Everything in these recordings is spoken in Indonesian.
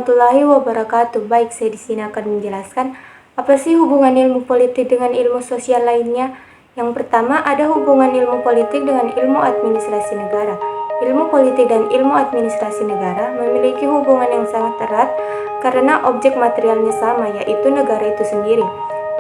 warahmatullahi wabarakatuh. Baik, saya di sini akan menjelaskan apa sih hubungan ilmu politik dengan ilmu sosial lainnya. Yang pertama, ada hubungan ilmu politik dengan ilmu administrasi negara. Ilmu politik dan ilmu administrasi negara memiliki hubungan yang sangat erat karena objek materialnya sama, yaitu negara itu sendiri.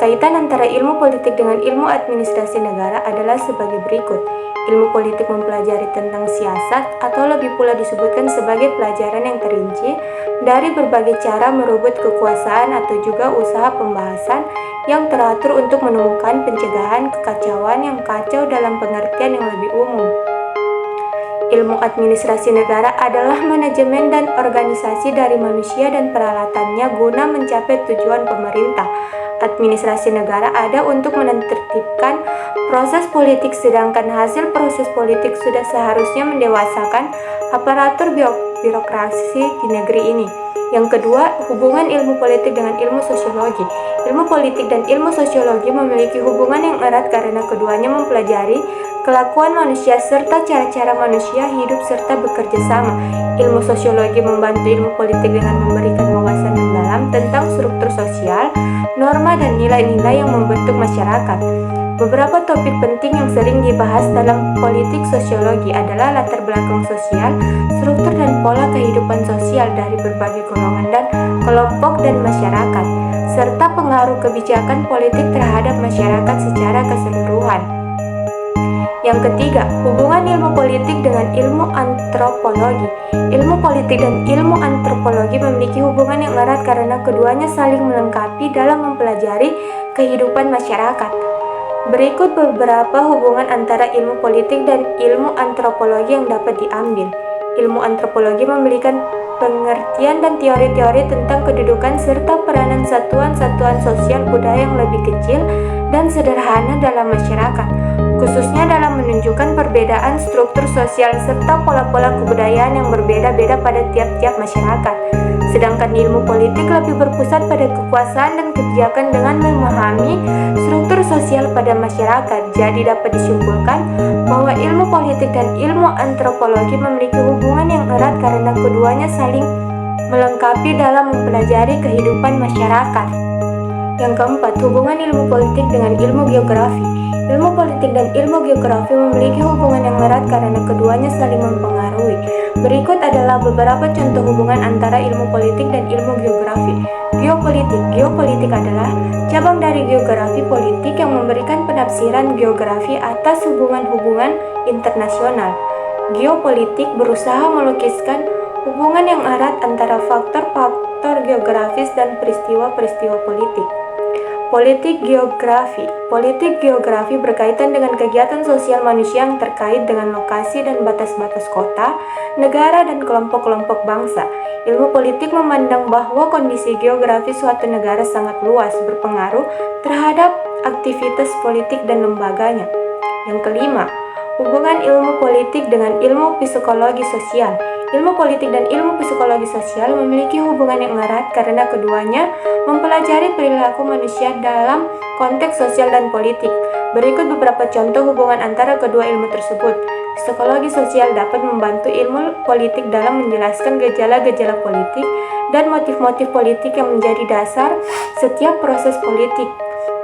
Kaitan antara ilmu politik dengan ilmu administrasi negara adalah sebagai berikut. Ilmu politik mempelajari tentang siasat atau lebih pula disebutkan sebagai pelajaran yang terinci dari berbagai cara merebut kekuasaan atau juga usaha pembahasan yang teratur untuk menemukan pencegahan kekacauan yang kacau dalam pengertian yang lebih umum. Ilmu administrasi negara adalah manajemen dan organisasi dari manusia dan peralatannya guna mencapai tujuan pemerintah. Administrasi negara ada untuk menertibkan proses politik, sedangkan hasil proses politik sudah seharusnya mendewasakan aparatur birokrasi di negeri ini. Yang kedua, hubungan ilmu politik dengan ilmu sosiologi. Ilmu politik dan ilmu sosiologi memiliki hubungan yang erat karena keduanya mempelajari kelakuan manusia serta cara-cara manusia hidup serta bekerja sama. Ilmu sosiologi membantu ilmu politik dengan memberikan wawasan mendalam tentang struktur sosial, norma dan nilai-nilai yang membentuk masyarakat. Beberapa topik penting yang sering dibahas dalam politik sosiologi adalah latar belakang sosial, struktur dan pola kehidupan sosial dari berbagai golongan dan kelompok dan masyarakat, serta pengaruh kebijakan politik terhadap masyarakat secara keseluruhan. Yang ketiga, hubungan ilmu politik dengan ilmu antropologi. Ilmu politik dan ilmu antropologi memiliki hubungan yang erat karena keduanya saling melengkapi dalam mempelajari kehidupan masyarakat. Berikut beberapa hubungan antara ilmu politik dan ilmu antropologi yang dapat diambil. Ilmu antropologi memberikan pengertian dan teori-teori tentang kedudukan serta peranan satuan-satuan sosial budaya yang lebih kecil dan sederhana dalam masyarakat, khususnya dalam menunjukkan perbedaan struktur sosial serta pola-pola kebudayaan yang berbeda-beda pada tiap-tiap masyarakat. Sedangkan ilmu politik lebih berpusat pada kekuasaan dan kebijakan dengan memahami struktur sosial pada masyarakat. Jadi dapat disimpulkan bahwa ilmu politik dan ilmu antropologi memiliki hubungan yang erat karena keduanya saling melengkapi dalam mempelajari kehidupan masyarakat. Yang keempat, hubungan ilmu politik dengan ilmu geografi. Ilmu politik dan ilmu geografi memiliki hubungan yang erat karena keduanya saling mempengaruhi. Berikut adalah beberapa contoh hubungan antara ilmu politik dan ilmu geografi. Geopolitik. Geopolitik adalah cabang dari geografi politik yang memberikan penafsiran geografi atas hubungan-hubungan internasional. Geopolitik berusaha melukiskan hubungan yang erat antara faktor-faktor geografis dan peristiwa-peristiwa politik. Politik geografi. Politik geografi berkaitan dengan kegiatan sosial manusia yang terkait dengan lokasi dan batas-batas kota, negara, dan kelompok-kelompok bangsa. Ilmu politik memandang bahwa kondisi geografi suatu negara sangat luas berpengaruh terhadap aktivitas politik dan lembaganya. Yang kelima, hubungan ilmu politik dengan ilmu psikologi sosial. Ilmu politik dan ilmu psikologi sosial memiliki hubungan yang erat karena keduanya mempelajari perilaku manusia dalam konteks sosial dan politik. Berikut beberapa contoh hubungan antara kedua ilmu tersebut. Psikologi sosial dapat membantu ilmu politik dalam menjelaskan gejala-gejala politik dan motif-motif politik yang menjadi dasar setiap proses politik.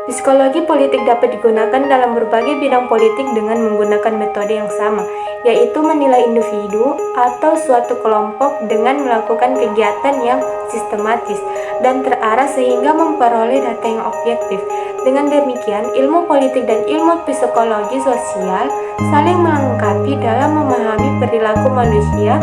Psikologi politik dapat digunakan dalam berbagai bidang politik dengan menggunakan metode yang sama, yaitu menilai individu atau suatu kelompok dengan melakukan kegiatan yang sistematis dan terarah sehingga memperoleh data yang objektif. Dengan demikian, ilmu politik dan ilmu psikologi sosial saling melengkapi dalam memahami perilaku manusia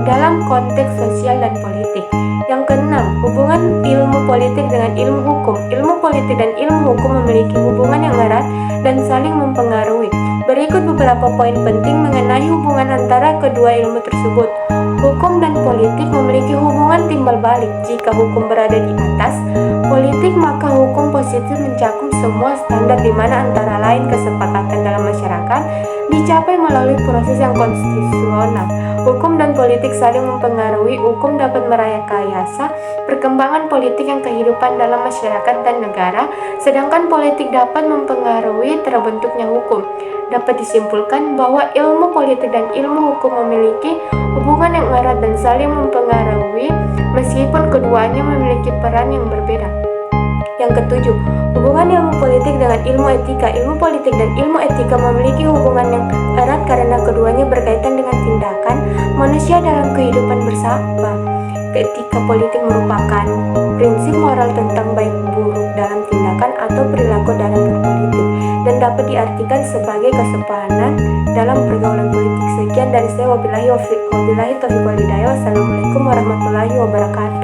dalam konteks sosial dan politik. Yang keenam, hubungan ilmu politik dengan ilmu hukum. Ilmu politik dan ilmu hukum memiliki hubungan yang erat dan saling mempengaruhi. Berikut beberapa poin penting mengenai hubungan antara kedua ilmu tersebut. Hukum dan politik memiliki hubungan timbal balik. Jika hukum berada di atas politik, maka hukum positif mencakup semua standar di mana antara lain kesepakatan dalam masyarakat dicapai melalui proses yang konstitusional. Hukum dan politik saling mempengaruhi. Hukum dapat merekayasa perkembangan politik yang kehidupan dalam masyarakat dan negara, sedangkan politik dapat mempengaruhi terbentuknya hukum. Dapat disimpulkan bahwa ilmu politik dan ilmu hukum memiliki hubungan yang erat dan saling mempengaruhi, meskipun keduanya memiliki peran yang berbeda. Yang ketujuh, hubungan ilmu politik dengan ilmu etika. Ilmu politik dan ilmu etika memiliki hubungan yang erat karena keduanya berkaitan dengan tindakan manusia dalam kehidupan bersama. Etika politik merupakan prinsip moral tentang baik buruk dalam tindakan atau perilaku dalam berpolitik dan dapat diartikan sebagai kesepahaman dalam pergaulan politik. Sekian dari saya, wabillahi taufiq wal hidayah. Wassalamualaikum warahmatullahi wabarakatuh.